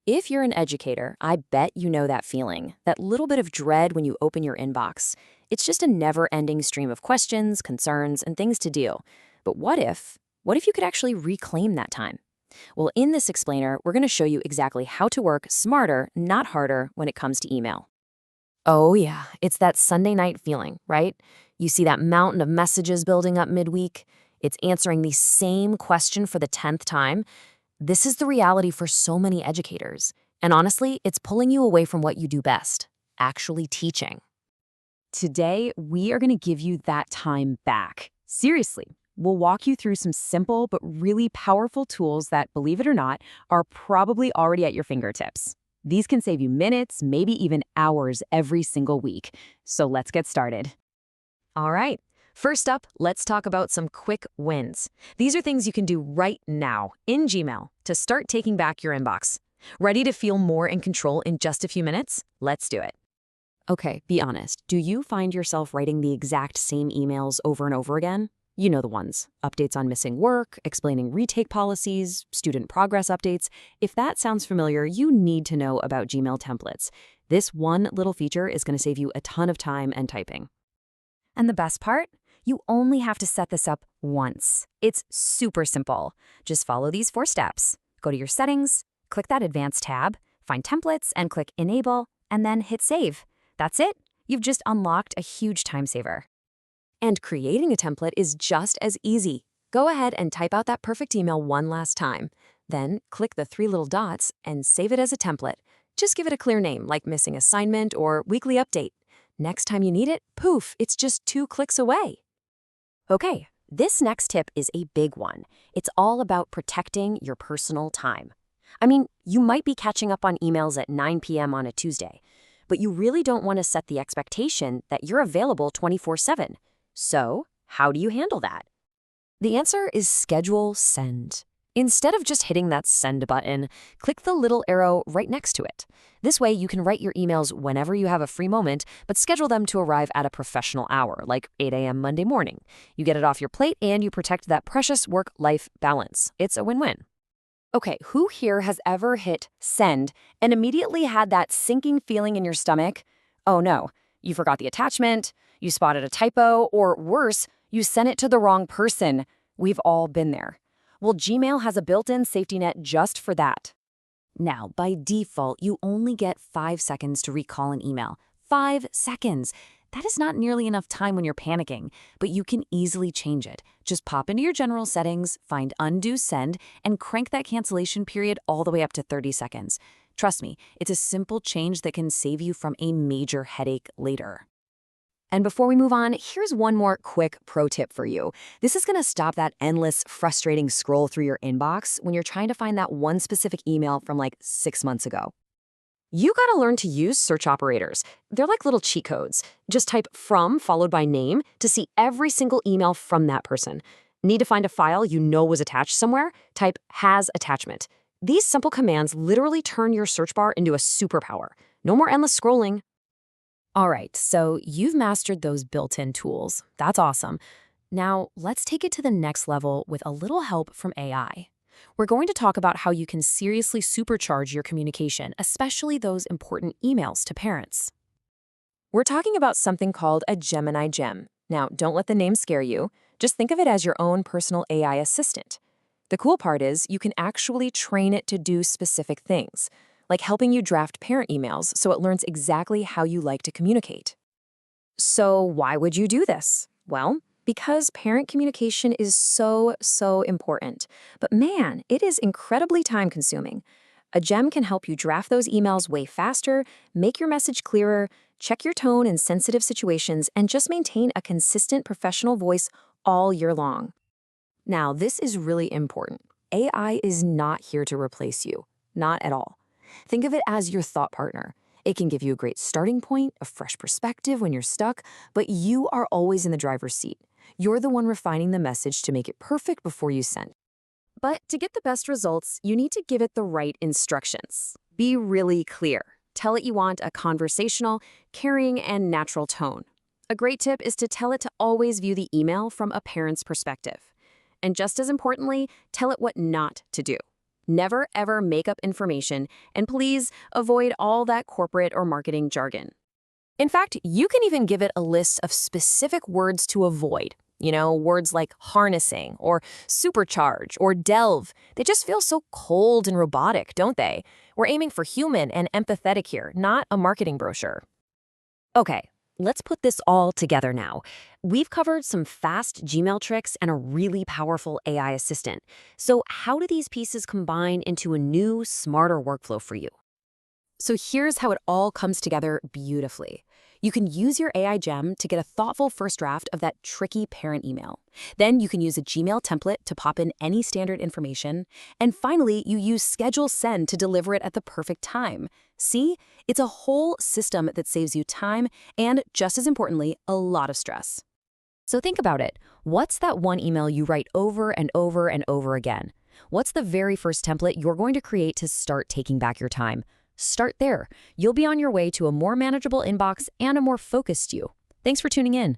If you're an educator, I bet you know that feeling, that little bit of dread when you open your inbox. It's just a never-ending stream of questions, concerns, and things to do. But what if you could actually reclaim that time? Well, in this explainer, we're going to show you exactly how to work smarter, not harder, when it comes to email. Oh yeah, it's that Sunday night feeling, right? You see that mountain of messages building up midweek. It's answering the same question for the 10th time. This is the reality for so many educators. And honestly, it's pulling you away from what you do best, actually teaching. Today, we are going to give you that time back. Seriously, we'll walk you through some simple but really powerful tools that, believe it or not, are probably already at your fingertips. These can save you minutes, maybe even hours every single week. So let's get started. All right. First up, let's talk about some quick wins. These are things you can do right now in Gmail to start taking back your inbox. Ready to feel more in control in just a few minutes? Let's do it. Okay, be honest. Do you find yourself writing the exact same emails over and over again? You know the ones. Updates on missing work, explaining retake policies, student progress updates. If that sounds familiar, you need to know about Gmail templates. This one little feature is going to save you a ton of time and typing. And the best part? You only have to set this up once. It's super simple. Just follow these 4 steps. Go to your settings, click that Advanced tab, find Templates, and click Enable, and then hit Save. That's it. You've just unlocked a huge time saver. And creating a template is just as easy. Go ahead and type out that perfect email one last time. Then click the 3 little dots and save it as a template. Just give it a clear name like Missing Assignment or Weekly Update. Next time you need it, poof, it's just 2 clicks away. Okay, this next tip is a big one. It's all about protecting your personal time. I mean, you might be catching up on emails at 9 p.m. on a Tuesday, but you really don't want to set the expectation that you're available 24/7. So, how do you handle that? The answer is schedule send. Instead of just hitting that send button, click the little arrow right next to it. This way you can write your emails whenever you have a free moment, but schedule them to arrive at a professional hour, like 8 a.m. Monday morning. You get it off your plate and you protect that precious work-life balance. It's a win-win. Okay, who here has ever hit send and immediately had that sinking feeling in your stomach? Oh no, you forgot the attachment, you spotted a typo, or worse, you sent it to the wrong person. We've all been there. Well, Gmail has a built-in safety net just for that. Now, by default, you only get 5 seconds to recall an email. 5 seconds. That is not nearly enough time when you're panicking, but you can easily change it. Just pop into your general settings, find Undo Send, and crank that cancellation period all the way up to 30 seconds. Trust me, it's a simple change that can save you from a major headache later. And before we move on, here's one more quick pro tip for you. This is going to stop that endless, frustrating scroll through your inbox when you're trying to find that one specific email from like 6 months ago. You got to learn to use search operators. They're like little cheat codes. Just type from followed by name to see every single email from that person. Need to find a file you know was attached somewhere? Type has attachment. These simple commands literally turn your search bar into a superpower. No more endless scrolling. All right, so you've mastered those built-in tools. That's awesome. Now, let's take it to the next level with a little help from AI. We're going to talk about how you can seriously supercharge your communication, especially those important emails to parents. We're talking about something called a Gemini Gem. Now, don't let the name scare you. Just think of it as your own personal AI assistant. The cool part is you can actually train it to do specific things, like helping you draft parent emails so it learns exactly how you like to communicate. So why would you do this? Well, because parent communication is so important. But man, it is incredibly time-consuming. A gem can help you draft those emails way faster, make your message clearer, check your tone in sensitive situations, and just maintain a consistent professional voice all year long. Now, this is really important. AI is not here to replace you. Not at all. Think of it as your thought partner. It can give you a great starting point, a fresh perspective when you're stuck, but you are always in the driver's seat. You're the one refining the message to make it perfect before you send. But to get the best results, you need to give it the right instructions. Be really clear. Tell it you want a conversational, caring, and natural tone. A great tip is to tell it to always view the email from a parent's perspective. And just as importantly, tell it what not to do. Never ever make up information, and please avoid all that corporate or marketing jargon. In fact, you can even give it a list of specific words to avoid. Words like harnessing or supercharge or delve. They just feel so cold and robotic, don't they? We're aiming for human and empathetic here, not a marketing brochure. Okay, let's put this all together now. We've covered some fast Gmail tricks and a really powerful AI assistant. So how do these pieces combine into a new, smarter workflow for you? So here's how it all comes together beautifully. You can use your AI gem to get a thoughtful first draft of that tricky parent email. Then you can use a Gmail template to pop in any standard information. And finally, you use Schedule Send to deliver it at the perfect time. See? It's a whole system that saves you time and, just as importantly, a lot of stress. So think about it. What's that one email you write over and over and over again? What's the very first template you're going to create to start taking back your time? Start there. You'll be on your way to a more manageable inbox and a more focused you. Thanks for tuning in.